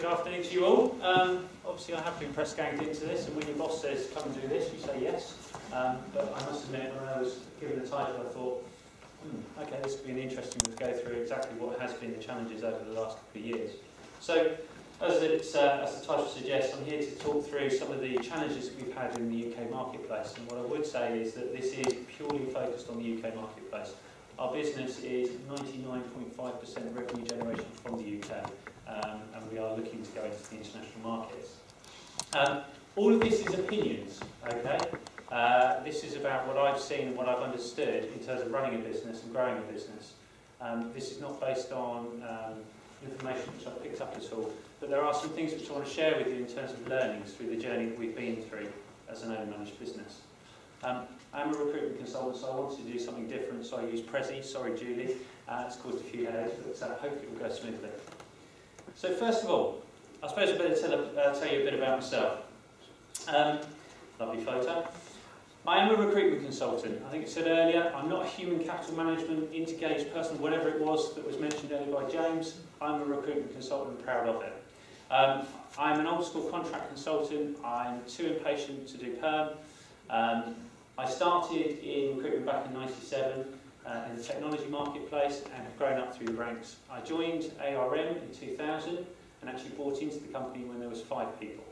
Good afternoon to you all. Obviously I have been press ganged into this, and when your boss says come and do this, you say yes. But I must admit, when I was given the title, I thought, okay, this could be an interesting one to go through exactly what has been the challenges over the last couple of years. So, as the title suggests, I'm here to talk through some of the challenges that we've had in the UK marketplace. And what I would say is that this is purely focused on the UK marketplace. Our business is 99.5% revenue generation from the UK, and we are looking to go into the international markets. All of this is opinions, okay? This is about what I've seen and what I've understood in terms of running a business and growing a business. This is not based on information which I've picked up at all, but there are some things which I want to share with you in terms of learnings through the journey that we've been through as an owner-managed business. I'm a recruitment consultant, so I wanted to do something different, so I used Prezi. Sorry, Julie. It's caused a few headaches, but hopefully it will go smoothly. So first of all, I suppose I better tell you a bit about myself. Lovely photo. I am a recruitment consultant. I think it said earlier, I'm not a human capital management, interengaged person, whatever it was that was mentioned earlier by James. I'm a recruitment consultant and proud of it. I'm an old school contract consultant. I'm too impatient to do perm. I started in recruitment back in '97 in the technology marketplace and have grown up through the ranks. I joined ARM in 2000 and actually bought into the company when there was 5 people.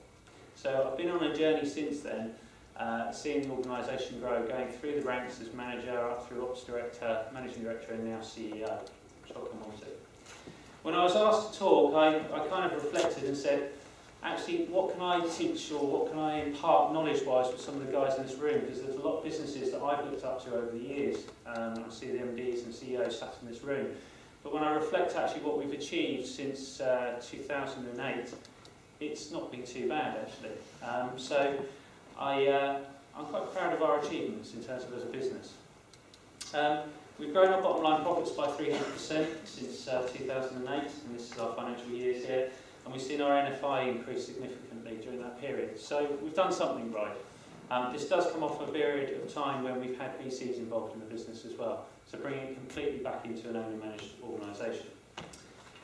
So I've been on a journey since then, seeing the organisation grow, going through the ranks as manager, up through ops director, managing director and now CEO, which I'll come on to. When I was asked to talk, I kind of reflected and said, actually, what can I teach or what can I impart knowledge-wise with some of the guys in this room? Because there's a lot of businesses that I've looked up to over the years. I see the MDs and CEOs sat in this room. But when I reflect actually what we've achieved since 2008, it's not been too bad actually. So I'm quite proud of our achievements in terms of as a business. We've grown our bottom line profits by 300% since 2008, and this is our financial years here. And we've seen our NFI increase significantly during that period. So we've done something right. This does come off a period of time when we've had VCs involved in the business as well, so bringing it completely back into an owner-managed organisation.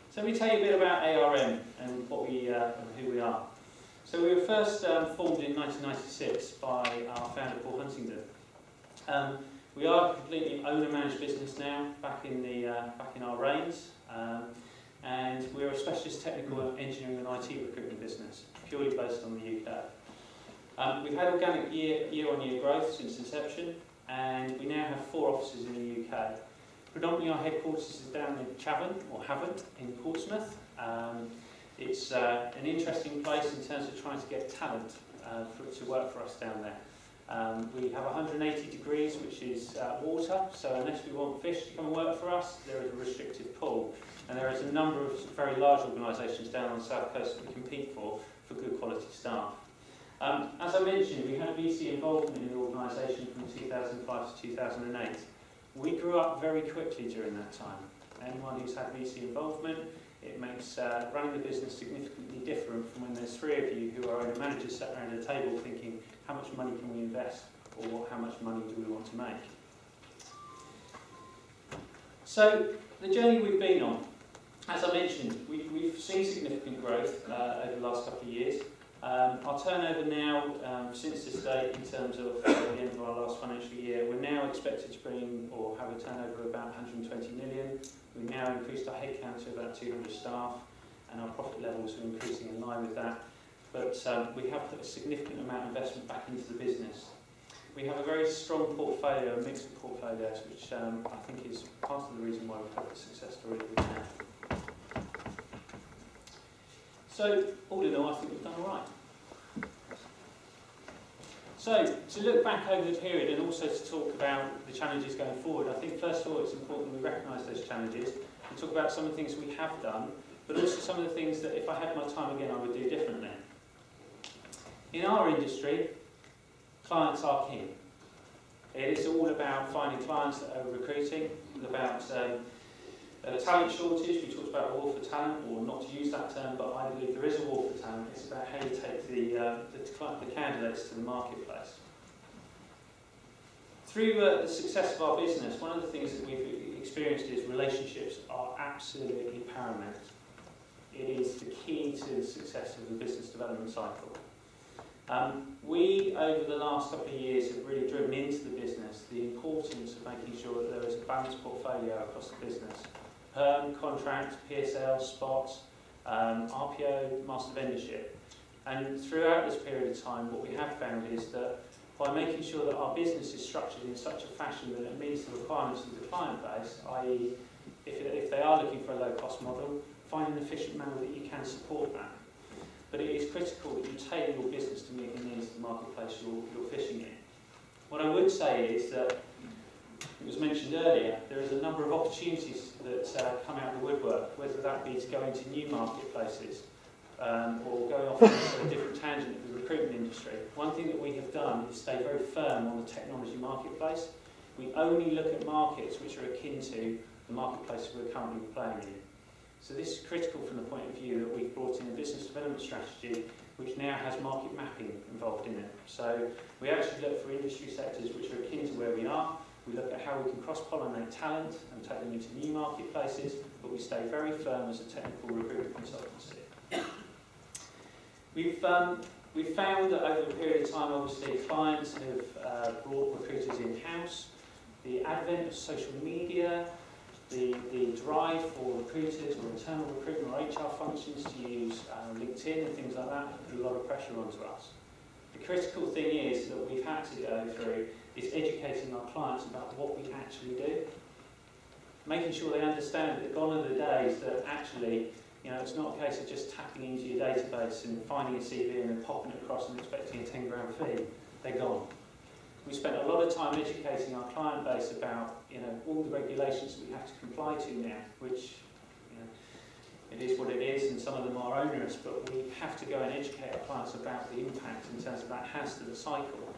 So let me tell you a bit about ARM and what we and who we are. So we were first formed in 1996 by our founder Paul Huntingdon. We are a completely owner-managed business now, back in our reins. And we're a specialist technical engineering and IT recruitment business, purely based on the UK. We've had organic year-on-year growth since inception, and we now have 4 offices in the UK. Predominantly our headquarters is down in Havant in Portsmouth. It's an interesting place in terms of trying to get talent to work for us down there. We have 180 degrees, which is water, so unless we want fish to come and work for us, there is a restricted pool. And there is a number of very large organisations down on the south coast that we compete for good quality staff. As I mentioned, we had VC involvement in the organisation from 2005 to 2008. We grew up very quickly during that time. Anyone who's had VC involvement, it makes running the business significantly different from when there's 3 of you who are owner managers sat around a table thinking, how much money can we invest, or how much money do we want to make? So, the journey we've been on. As I mentioned, we've seen significant growth over the last couple of years. Our turnover now, since this date, in terms of the end of our last financial year, we're now expected to bring or have a turnover of about 120 million. We've now increased our headcount to about 200 staff, and our profit levels are increasing in line with that. But we have put a significant amount of investment back into the business. We have a very strong portfolio, a mix of portfolios, which I think is part of the reason why we've had the success story that we have. So, all in all, I think we've done all right. So, to look back over the period and also to talk about the challenges going forward, I think first of all it's important we recognise those challenges and talk about some of the things we have done, but also some of the things that if I had my time again I would do differently. In our industry, clients are king. It is all about finding clients that are recruiting, about talent shortage. We talked about a war for talent, or not to use that term, but I believe there is a war for talent. It's about how you take the candidates to the marketplace. Through the success of our business, one of the things that we've experienced is relationships are absolutely paramount it is the key to the success of the business development cycle. We, over the last couple of years, have really driven into the business the importance of making sure that there is a balanced portfolio across the business. Perm, contract, PSL, spots, RPO, master vendorship. And throughout this period of time, what we have found is that by making sure that our business is structured in such a fashion that it meets the requirements of the client base, i.e. if they are looking for a low-cost model, find an efficient manner that you can support that. But it is critical that you tailor your business to meet the needs of the marketplace you're fishing in. What I would say is that, it was mentioned earlier, there is a number of opportunities that come out of the woodwork, whether that be to go into new marketplaces or going off into a different tangent of the recruitment industry. One thing that we have done is stay very firm on the technology marketplace. We only look at markets which are akin to the marketplaces we're currently playing in. So this is critical from the point of view that we've brought in a business development strategy which now has market mapping involved in it. So we actually look for industry sectors which are akin to where we are. We look at how we can cross-pollinate talent and take them into new marketplaces, but we stay very firm as a technical recruitment consultancy. We've found that over a period of time, obviously, clients have brought recruiters in-house. The advent of social media, the drive for recruiters or internal recruitment or HR functions to use LinkedIn and things like that put a lot of pressure onto us. The critical thing is that we've had to go through is educating our clients about what we actually do, making sure they understand that gone are the days that actually, you know, it's not a case of just tapping into your database and finding a CV and then popping it across and expecting a 10-grand fee. They're gone. We spent a lot of time educating our client base about, you know, all the regulations that we have to comply to now, which, you know, it is what it is, and some of them are onerous, but we have to go and educate our clients about the impact in terms of that has to the cycle.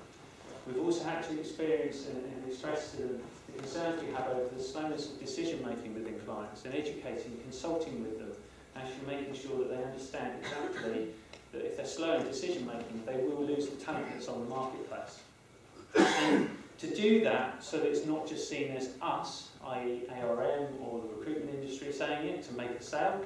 We've also had to experience and express the concerns we have over the slowness of decision making within clients and educating, consulting with them, actually making sure that they understand exactly that if they're slow in decision making, they will lose the talent that's on the marketplace. And to do that, so that it's not just seen as us, i.e. ARM or the recruitment industry saying it to make a sale,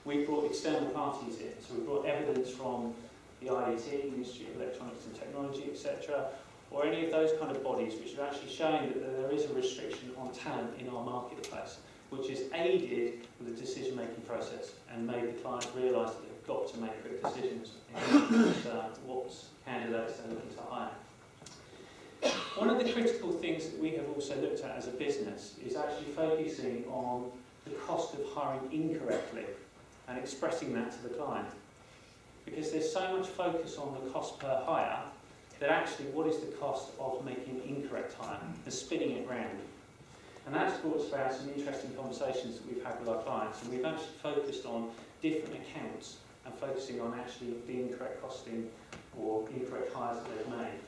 we brought external parties in. So we brought evidence from the IET, the Institute of Electronics and Technology, etc., or any of those kind of bodies which are actually showing that there is a restriction on talent in our marketplace, which has aided with the decision-making process and made the client realise that they've got to make quick decisions in what candidates they're looking to hire. One of the critical things that we have also looked at as a business is actually focusing on the cost of hiring incorrectly and expressing that to the client. Because there's so much focus on the cost per hire that actually what is the cost of making an incorrect hire and spinning it round. And that's brought us about some interesting conversations that we've had with our clients, and we've actually focused on different accounts and focusing on actually the incorrect costing or incorrect hires that they've made.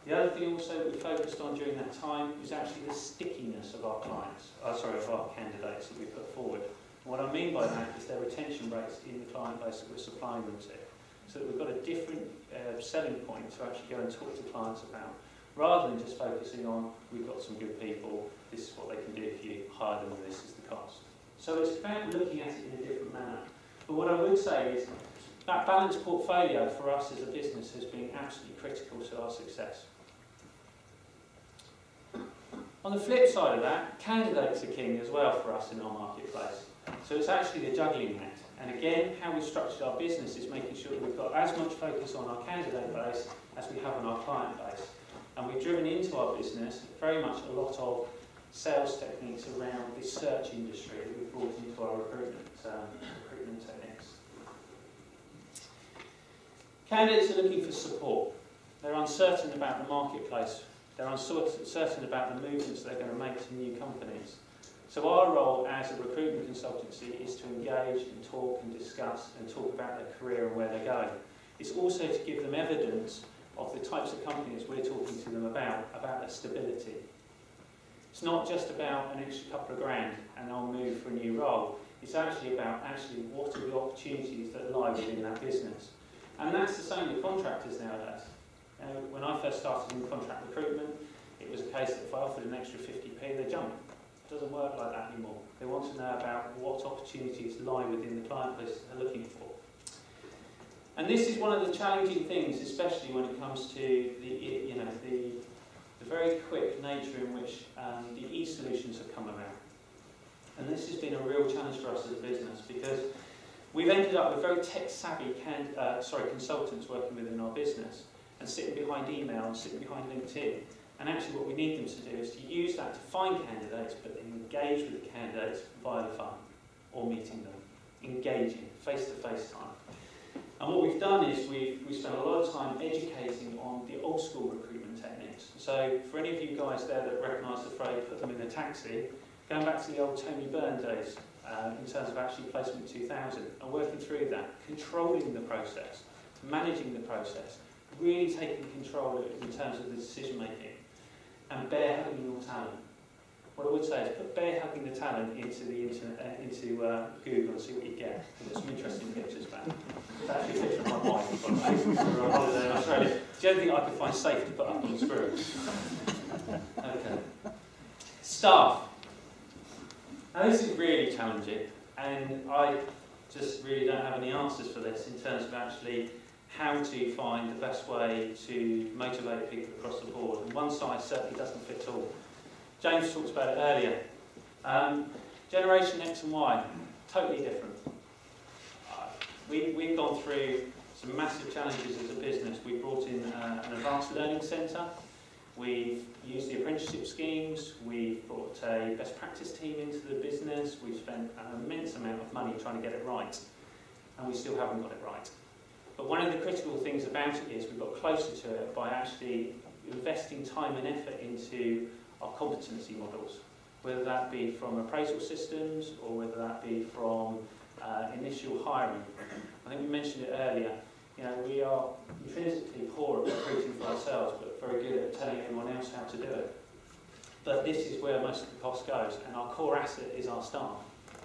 The other thing also that we focused on during that time is actually the stickiness of our clients, of our candidates that we put forward. And what I mean by that is their retention rates in the client base that we're supplying them to. So that we've got a different selling point to actually go and talk to clients about, rather than just focusing on, we've got some good people, this is what they can do if you hire them, and this is the cost. So it's about looking at it in a different manner. But what I would say is that balanced portfolio for us as a business has been absolutely critical to our success. On the flip side of that, candidates are king as well for us in our marketplace. So it's actually the juggling act. And again, how we've structured our business is making sure that we've got as much focus on our candidate base as we have on our client base. And we've driven into our business very much a lot of sales techniques around the search industry that we've brought into our recruitment techniques. Candidates are looking for support. They're uncertain about the marketplace. They're uncertain about the movements they're going to make to new companies. So our role as a recruitment consultancy is to engage and talk and discuss and talk about their career and where they're going. It's also to give them evidence of the types of companies we're talking to them about their stability. It's not just about an extra couple of grand and I'll move for a new role. It's actually about what are the opportunities that lie within that business. And that's the same with contractors nowadays. When I first started in contract recruitment, it was a case that if I offered an extra 50p, they'd jump. doesn't work like that anymore. They want to know about what opportunities lie within the client list they're looking for. And this is one of the challenging things, especially when it comes to the very quick nature in which the e-solutions have come about. And this has been a real challenge for us as a business, because we've ended up with very tech-savvy consultants working within our business and sitting behind email and sitting behind LinkedIn. And actually what we need them to do is to use that to find candidates, but then engage with the candidates via the phone or meeting them, engaging, face-to-face time. And what we've done is we've spent a lot of time educating on the old school recruitment techniques. So for any of you guys there that recognise the phrase "put them in a taxi," going back to the old Tony Byrne days in terms of actually placement 2000 and working through that, controlling the process, managing the process, really taking control in terms of the decision making, and bear hugging your talent. What I would say is put bear hugging the talent into the internet, into Google, and see what you get. There's some interesting pictures back. It's actually a picture of my wife on a holiday in Australia. It's the only thing I could find safe to put up on the screen. Okay. Staff. Now this is really challenging, and I just really don't have any answers for this in terms of actually how to find the best way to motivate people across the board. And one size certainly doesn't fit all. James talked about it earlier. Generation X and Y, totally different. We've gone through some massive challenges as a business. We brought in an advanced learning centre. We've used the apprenticeship schemes. We've brought a best practice team into the business. We've spent an immense amount of money trying to get it right. And we still haven't got it right. But one of the critical things about it is we've got closer to it by actually investing time and effort into our competency models, whether that be from appraisal systems or whether that be from initial hiring. I think we mentioned it earlier, we are intrinsically poor at recruiting for ourselves, but very good at telling everyone else how to do it. But this is where most of the cost goes, and our core asset is our staff.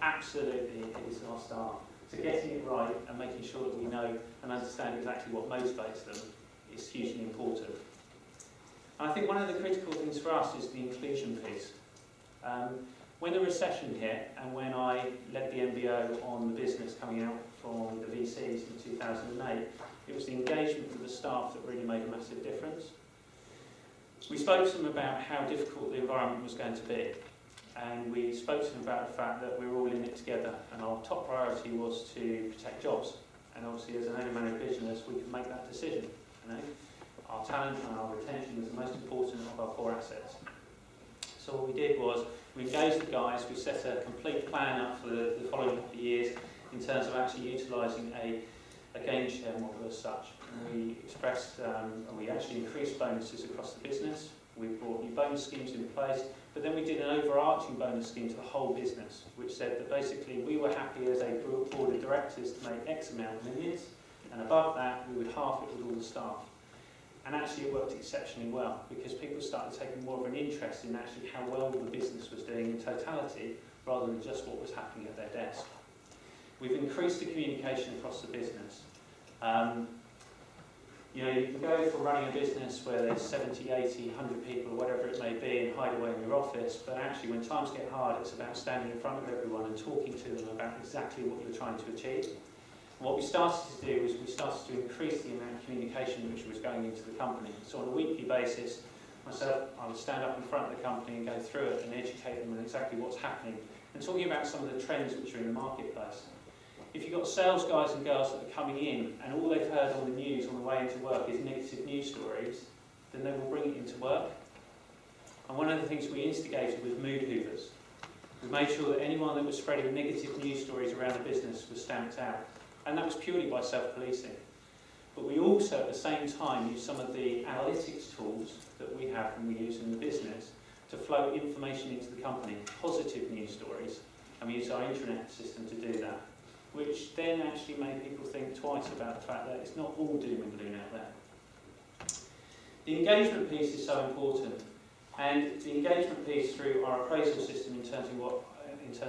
Absolutely, it is our staff. So getting it right and making sure that we know and understand exactly what motivates them is hugely important. And I think one of the critical things for us is the inclusion piece. When the recession hit and when I led the MBO on the business coming out from the VCs in 2008, it was the engagement with the staff that really made a massive difference. We spoke to them about how difficult the environment was going to be. And we spoke to them about the fact that we were all in it together, and our top priority was to protect jobs. And obviously, as an owner-manager business, we could make that decision. Our talent and our retention was the most important of our core assets. So what we did was we engaged the guys. We set a complete plan up for the following couple of years in terms of actually utilising a gain share model as such. And we expressed, and we actually increased bonuses across the business. We brought new bonus schemes in place. But then we did an overarching bonus scheme to the whole business, which said that basically we were happy as a board of directors to make X amount of millions, and above that we would half it with all the staff. And actually it worked exceptionally well, because people started taking more of an interest in actually how well the business was doing in totality, rather than just what was happening at their desk. We've increased the communication across the business. You can go for running a business where there's 70, 80, 100 people or whatever it may be and hide away in your office, but actually when times get hard it's about standing in front of everyone and talking to them about exactly what you're trying to achieve. And what we started to do is we started to increase the amount of communication which was going into the company. So on a weekly basis, myself, I would stand up in front of the company and go through it and educate them on exactly what's happening and talking about some of the trends which are in the marketplace. If you've got sales guys and girls that are coming in and all they've heard on the news on the way into work is negative news stories, then they will bring it into work. And one of the things we instigated was mood hoovers. We made sure that anyone that was spreading negative news stories around the business was stamped out. And that was purely by self-policing. But we also, at the same time, used some of the analytics tools that we have and we use in the business to flow information into the company, positive news stories, and we use our intranet system to do that, which then actually made people think twice about the fact that it's not all doom and gloom out there. The engagement piece is so important, and the engagement piece through our appraisal system in terms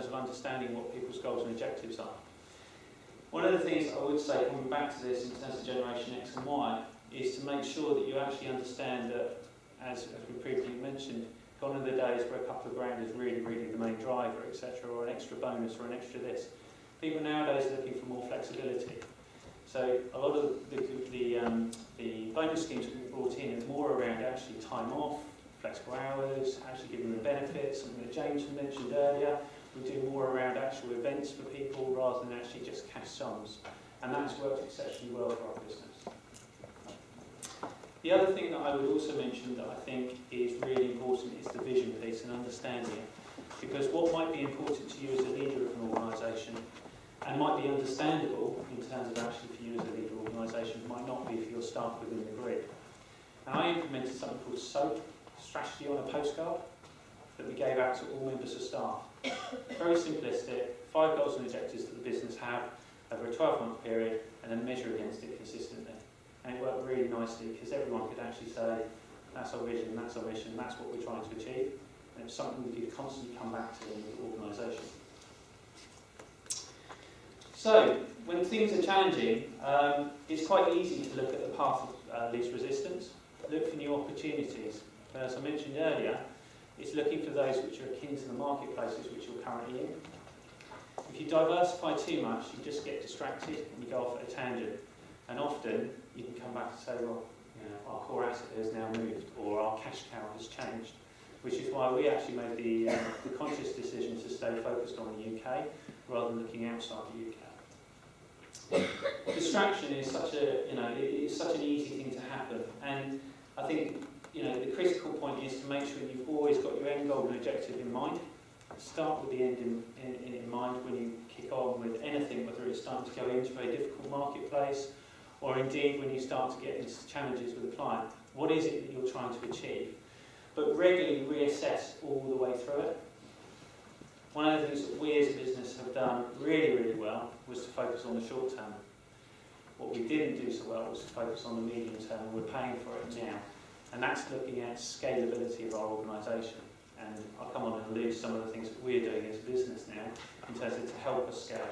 of understanding what people's goals and objectives are. One of the things I would say, coming back to this in terms of Generation X and Y, is to make sure that you actually understand that, as we previously mentioned, Gone are the days where a couple of grand is really, really the main driver, etc., or an extra bonus or an extra this. People nowadays are looking for more flexibility. So a lot of the bonus schemes that we brought in are more around actually time off, flexible hours, actually giving them benefits, something that James mentioned earlier. We do more around actual events for people rather than actually just cash sums. And that's worked exceptionally well for our business. The other thing that I would also mention that I think is really important is the vision piece and understanding it. Because what might be important to you as a leader of an organisation and might be understandable in terms of actually for you as a leader organisation might not be for your staff within the grid. And I implemented something called SOAP, strategy on a postcard, that we gave out to all members of staff. Very simplistic, 5 goals and objectives that the business have over a 12-month period and then measure against it consistently. And it worked really nicely because everyone could actually say, that's our vision, that's our mission, that's what we're trying to achieve. And it was something we could constantly come back to in the organisation. So, when things are challenging, it's quite easy to look at the path of least resistance, look for new opportunities. But as I mentioned earlier, it's looking for those which are akin to the marketplaces which you're currently in. If you diversify too much, you just get distracted and you go off at a tangent. And often, you can come back and say, well, you know, our core asset has now moved, or our cash cow has changed. Which is why we actually made the conscious decision to stay focused on the UK, rather than looking outside the UK. Distraction is such a, it's such an easy thing to happen, and I think, the critical point is to make sure you've always got your end goal and objective in mind. Start with the end in mind when you kick on with anything, whether it's starting to go into a difficult marketplace, or indeed when you start to get into challenges with a client. What is it that you're trying to achieve? But regularly reassess all the way through it. One of the things that we as a business have done really, really well was to focus on the short term. What we didn't do so well was to focus on the medium term, and we're paying for it now. And that's looking at scalability of our organisation. And I'll come on and allude to some of the things that we're doing as a business now in terms of to help us scale.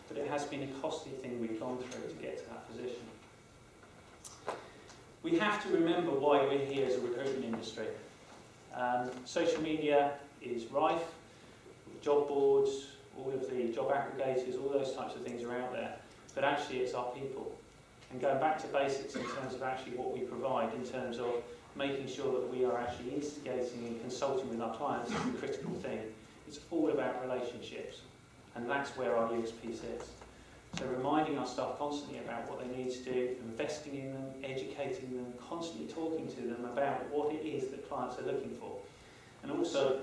But it has been a costly thing we've gone through to get to that position. We have to remember why we're here as a recruitment industry. Social media is rife. Job boards, all of the job aggregators, all those types of things are out there. But actually it's our people. And going back to basics in terms of actually what we provide, in terms of making sure that we are actually instigating and consulting with our clients is the critical thing. It's all about relationships. And that's where our USP sits. So reminding our staff constantly about what they need to do, investing in them, educating them, constantly talking to them about what it is that clients are looking for. And also,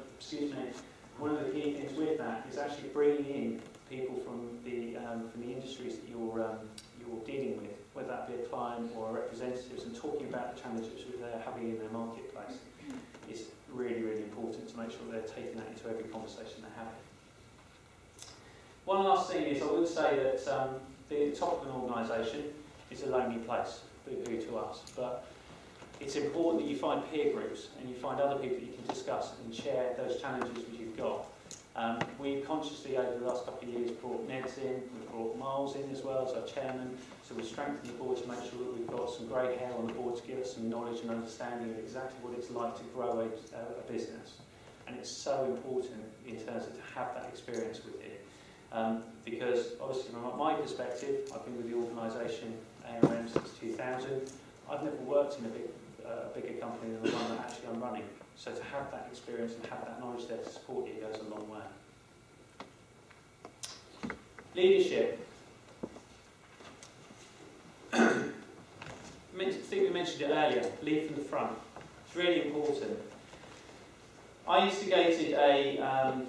one of the key things with that is actually bringing in people from the industries that you're dealing with, whether that be a client or representatives, and talking about the challenges that they're having in their marketplace. It's really, really important to make sure they're taking that into every conversation they're having. One last thing is I would say that the top of an organisation is a lonely place, boo-hoo to us, but it's important that you find peer groups and you find other people that you can discuss and share those challenges which you've got. We consciously, over the last couple of years, brought Ned's in, we've brought Miles in as well as our chairman, so we've strengthened the board to make sure that we've got some grey hair on the board to give us some knowledge and understanding of exactly what it's like to grow a business. And it's so important in terms of to have that experience with you. Because obviously from my perspective, I've been with the organisation ARM since 2000. I've never worked in a bigger company than the one that actually I'm running. So to have that experience and have that knowledge there to support you goes a long way. Leadership. I think we mentioned it earlier, lead from the front. It's really important. I instigated a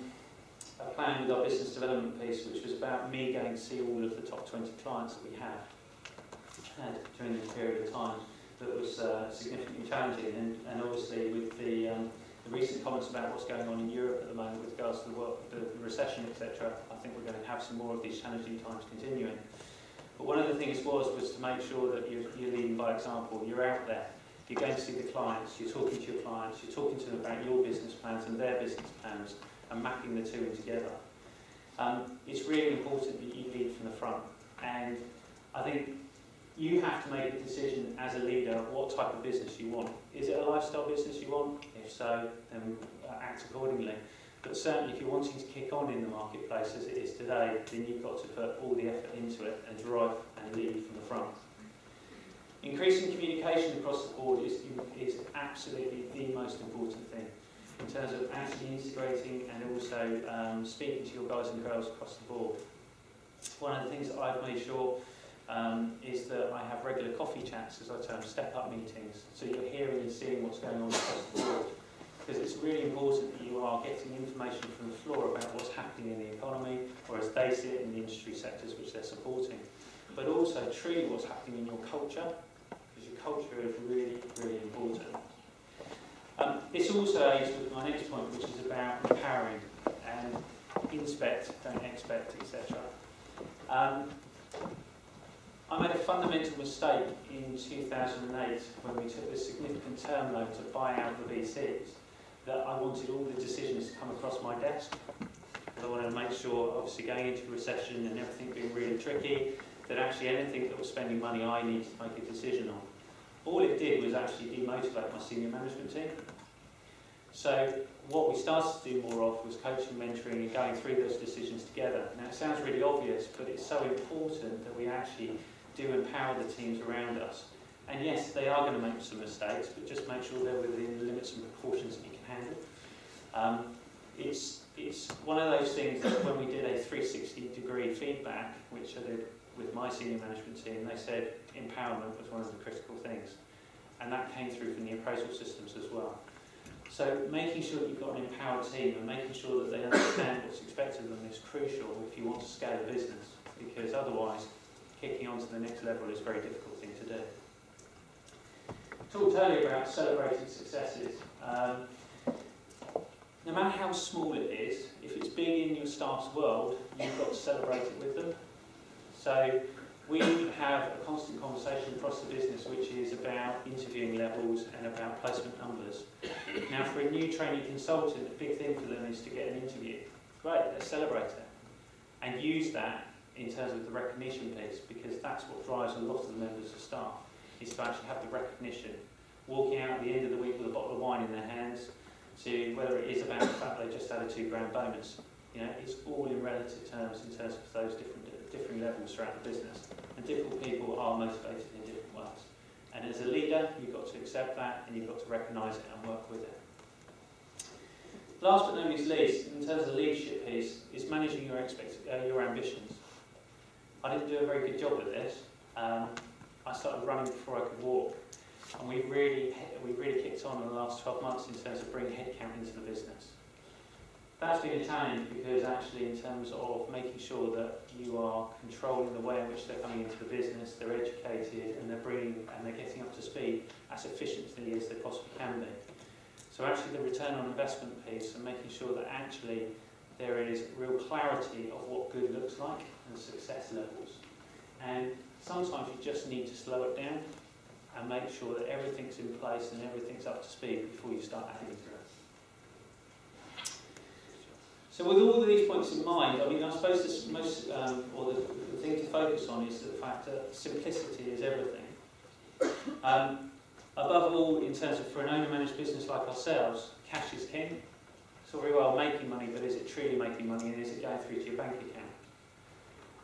plan with our business development piece, which was about me going to see all of the top 20 clients that we had during this period of time. That was significantly challenging, and obviously with the recent comments about what's going on in Europe at the moment with regards to the recession, etc., I think we're going to have some more of these challenging times continuing. But one of the things was to make sure that you're leading by example. You're out there, you're going to see the clients, you're talking to your clients, you're talking to them about your business plans and their business plans, and mapping the two in together. It's really important that you lead from the front, and I think you have to make a decision as a leader of what type of business you want. Is it a lifestyle business you want? If so, then act accordingly. But certainly if you're wanting to kick on in the marketplace as it is today, then you've got to put all the effort into it and drive and lead from the front. Increasing communication across the board is absolutely the most important thing in terms of actually integrating and also speaking to your guys and girls across the board. One of the things that I've made sure is that I have regular coffee chats, as I term, step-up meetings, so you're hearing and seeing what's going on across the board. Because it's really important that you are getting information from the floor about what's happening in the economy, or as they see it in the industry sectors which they're supporting. But also truly what's happening in your culture, because your culture is really, really important. This also aids with my next point, which is about empowering and inspect, don't expect, etc. I made a fundamental mistake in 2008 when we took this significant term loan to buy out the VCs, that I wanted all the decisions to come across my desk. I wanted to make sure, obviously going into a recession and everything being really tricky, that actually anything that was spending money I needed to make a decision on. All it did was actually demotivate my senior management team. So what we started to do more of was coaching, mentoring and going through those decisions together. Now it sounds really obvious, but it's so important that we actually do empower the teams around us. And yes, they are going to make some mistakes, but just make sure they're within the limits and proportions that you can handle. It's one of those things that when we did a 360-degree feedback, which I did with my senior management team, they said empowerment was one of the critical things. And that came through from the appraisal systems as well. So making sure that you've got an empowered team and making sure that they understand what's expected of them is crucial if you want to scale a business, because otherwise kicking on to the next level is a very difficult thing to do. Talked earlier about celebrating successes. No matter how small it is, if it's big in your staff's world, you've got to celebrate it with them. So we have a constant conversation across the business which is about interviewing levels and about placement numbers. Now for a new trainee consultant, a big thing for them is to get an interview. Great, let's celebrate it. And use that in terms of the recognition piece, because that's what drives a lot of the members of staff, is to actually have the recognition. Walking out at the end of the week with a bottle of wine in their hands, to whether it is about the fact they just had a £2,000 bonus. You know, it's all in relative terms in terms of those different levels throughout the business. And different people are motivated in different ways. And as a leader, you've got to accept that and you've got to recognise it and work with it. Last but not least, in terms of the leadership piece, is managing your ambitions. I didn't do a very good job at this. I started running before I could walk. And we've really kicked on in the last 12 months in terms of bringing headcount into the business. That's been a challenge because actually in terms of making sure that you are controlling the way in which they're coming into the business, they're educated and they're getting up to speed as efficiently as they possibly can be. So actually the return on investment piece and making sure that actually there is real clarity of what good looks like and success levels. And sometimes you just need to slow it down and make sure that everything's in place and everything's up to speed before you start adding to it. So with all of these points in mind, I mean, I suppose this most, or the thing to focus on is the fact that simplicity is everything. Above all, in terms of for an owner-managed business like ourselves, cash is king. It's all very well making money, but is it truly making money and is it going through to your bank account?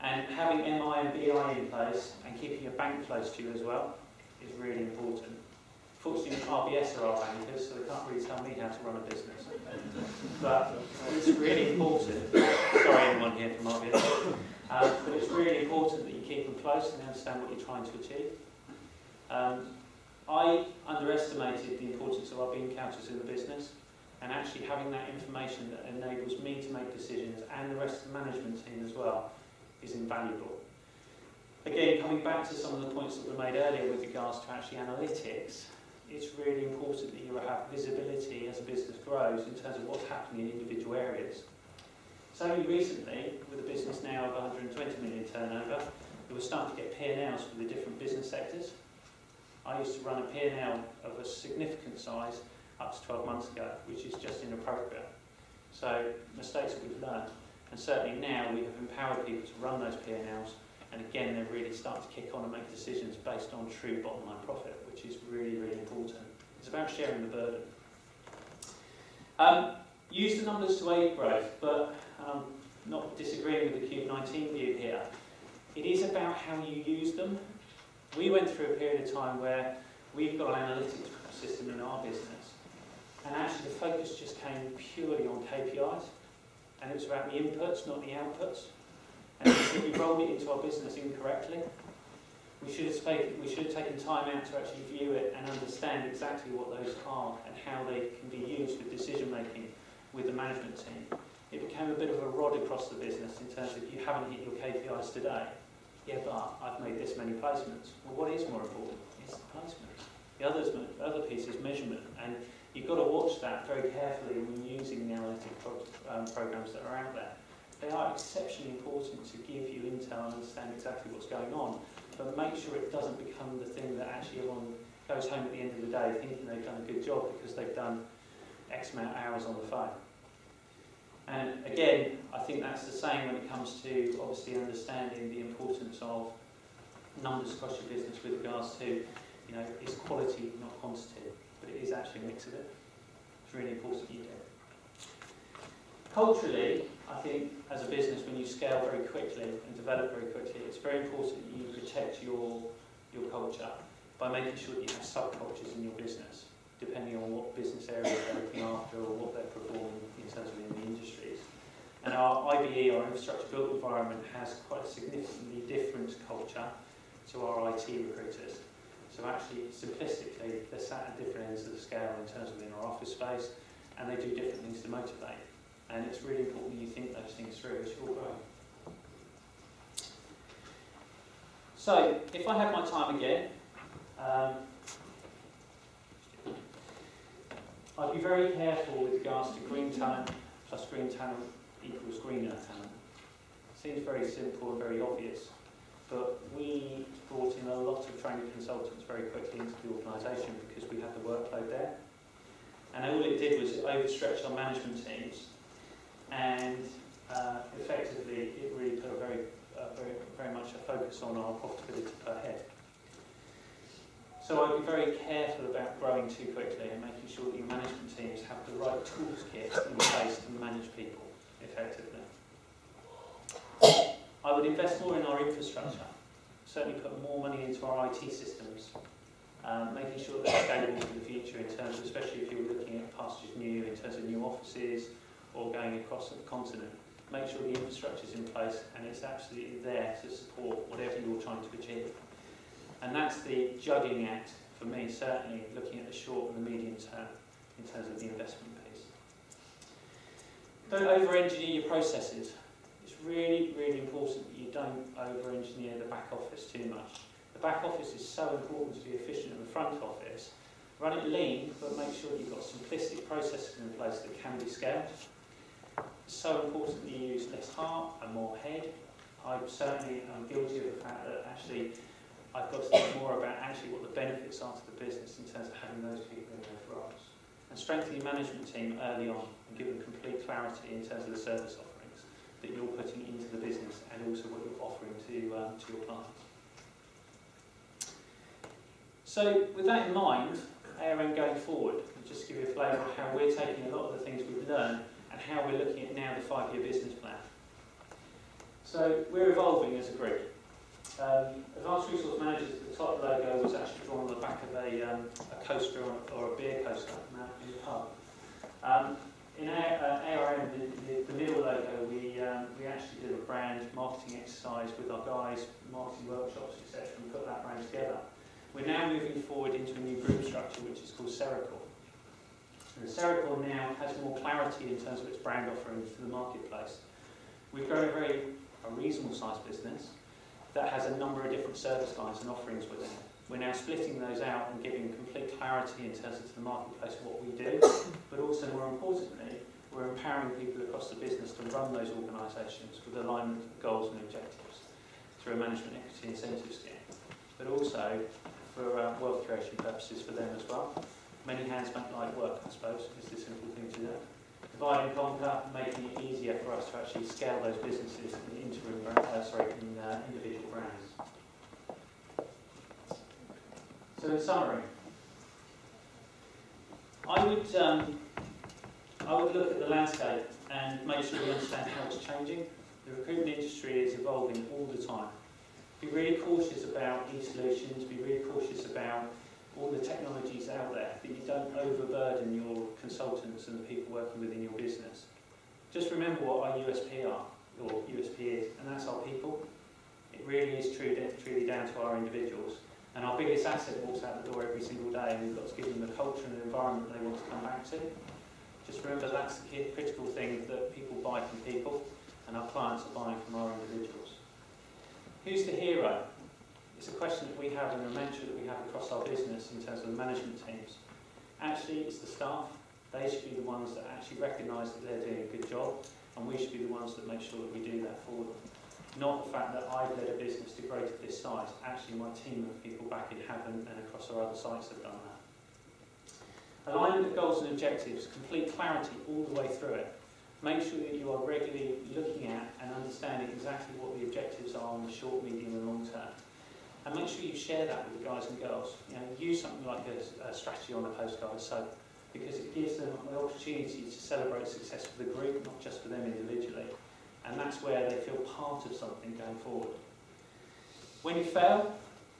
And having MI and BI in place and keeping your bank close to you as well is really important. Fortunately, RBS are our bankers, so they can't really tell me how to run a business. But it's really important. Sorry, anyone here from RBS. But it's really important that you keep them close and understand what you're trying to achieve. I underestimated the importance of our bean counters in the business, and actually having that information that enables me to make decisions and the rest of the management team as well is invaluable. Again, coming back to some of the points that were made earlier with regards to actually analytics, it's really important that you have visibility as a business grows in terms of what's happening in individual areas. So only recently, with a business now of 120 million turnover, we were starting to get P&Ls for the different business sectors. I used to run a P&L of a significant size up to 12 months ago, which is just inappropriate. So mistakes that we've learned. And certainly now we have empowered people to run those P&Ls And again, they're really starting to kick on and make decisions based on true bottom line profit, which is really, really important. It's about sharing the burden. Use the numbers to aid growth, but not disagreeing with the Cube 19 view here. It is about how you use them. We went through a period of time where we've got an analytics system in our business, and actually the focus just came purely on KPIs, and it was about the inputs, not the outputs. And if we rolled it into our business incorrectly, we should have taken time out to actually view it and understand exactly what those are and how they can be used with decision making with the management team. It became a bit of a rod across the business in terms of you haven't hit your KPIs today. Yeah, but I've made this many placements. Well, what is more important? It's the placements. The other piece is measurement, and you've got to watch that very carefully when using the analytic programs that are out there. They are exceptionally important to give you intel and understand exactly what's going on, but make sure it doesn't become the thing that actually everyone goes home at the end of the day thinking they've done a good job because they've done X amount of hours on the phone. And again, I think that's the same when it comes to obviously understanding the importance of numbers across your business with regards to, you know, it's quality, not quantity, but it is actually a mix of it. It's really important you do. Culturally, I think as a business, when you scale very quickly and develop very quickly, it's very important that you protect your culture by making sure that you have subcultures in your business, depending on what business area they're looking after or what they're performing in terms of in the industries. And our IBE, our infrastructure built environment, has quite a significantly different culture to our IT recruiters. So actually, simplistically, they're sat at different ends of the scale in terms of in our office space, and they do different things to motivate. And it's really important you think those things through as you're growing. So, if I had my time again, I'd be very careful with regards to green talent plus green talent equals greener talent. Seems very simple and very obvious, but we brought in a lot of training consultants very quickly into the organisation because we had the workload there. And all it did was it overstretched our management teams, and effectively it really put very much a focus on our profitability per head. So I'd be very careful about growing too quickly and making sure that your management teams have the right toolkit in place to manage people effectively. I would invest more in our infrastructure, certainly put more money into our IT systems, making sure that they're scalable for the future in terms of, especially if you're looking at pastures new, in terms of new offices or going across the continent. Make sure the infrastructure is in place and it's absolutely there to support whatever you're trying to achieve. And that's the juggling act for me, certainly looking at the short and the medium term in terms of the investment piece. Don't over-engineer your processes. It's really, really important that you don't over-engineer the back office too much. The back office is so important to be efficient in the front office. Run it lean, but make sure that you've got simplistic processes in place that can be scaled. It's so important that you use less heart and more head. I certainly am guilty of the fact that actually I've got to think more about actually what the benefits are to the business in terms of having those people in those roles. And strengthen your management team early on and give them complete clarity in terms of the service offerings that you're putting into the business and also what you're offering to your clients. So with that in mind, ARM going forward, I'll just give you a flavour of how we're taking a lot of the things we've learned and how we're looking at now the 5-year business plan. So we're evolving as a group. Advanced Resource Managers, the top logo was actually drawn on the back of a coaster or a beer coaster in the pub. In ARM, the middle logo, we actually did a brand marketing exercise with our guys, marketing workshops, etc., and put that brand together. We're now moving forward into a new group structure which is called Serical. And Serical now has more clarity in terms of its brand offerings to the marketplace. We've grown a reasonable sized business that has a number of different service lines and offerings within it. We're now splitting those out and giving complete clarity in terms of to the marketplace what we do, but also more importantly, we're empowering people across the business to run those organisations with alignment of goals and objectives through a management equity incentive scheme, but also for wealth creation purposes for them as well. Many hands make light work, I suppose, is the simple thing to do. divide and conquer, making it easier for us to actually scale those businesses in individual brands. So in summary, I would look at the landscape and make sure we understand how it's changing. The recruitment industry is evolving all the time. Be really cautious about e-solutions, be really cautious about all the technologies out there, that you don't overburden your consultants and the people working within your business. Just remember what our USP are, or USP is, and that's our people. It really is truly down to our individuals. And our biggest asset walks out the door every single day, and we've got to give them the culture and the environment they want to come back to. Just remember that's the critical thing, that people buy from people, and our clients are buying from our individuals. Who's the hero? It's a question that we have and a mantra that we have across our business in terms of the management teams. Actually, it's the staff. They should be the ones that actually recognise that they're doing a good job, and we should be the ones that make sure that we do that for them. Not the fact that I've led a business to grow to this size. Actually, my team of people back in Havant and across our other sites have done that. Alignment of goals and objectives, complete clarity all the way through it. Make sure that you are regularly looking at and understanding exactly what the objectives are on the short, medium and long term. And make sure you share that with the guys and girls. You know, use something like a strategy on a postcard, so because it gives them the opportunity to celebrate success for the group, not just for them individually. And that's where they feel part of something going forward. When you fail,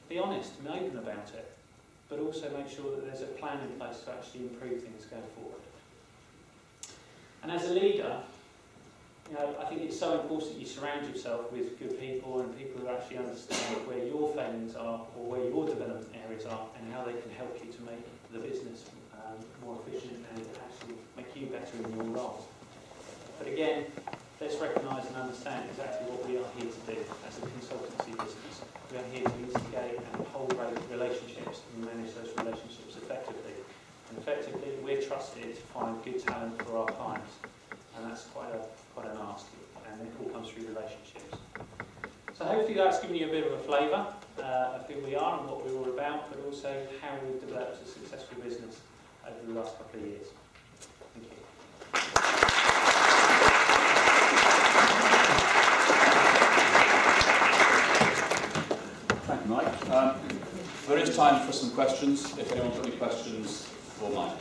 be honest and open about it, but also make sure that there's a plan in place to actually improve things going forward. And as a leader, you know, I think it's so important that you surround yourself with good people and people who actually understand where your failings are or where your development areas are and how they can help you to make the business more efficient and actually make you better in your role. But again, let's recognise and understand exactly what we are here to do as a consultancy business. We are here to instigate and hold relationships and manage those relationships effectively. And effectively, we're trusted to find good talent for our clients. And that's quite an ask, and it all comes through relationships. So hopefully that's given you a bit of a flavour of who we are and what we're all about, but also how we've developed a successful business over the last couple of years. Thank you. Thank you, Mike. There is time for some questions, if anyone's got any questions for Mike.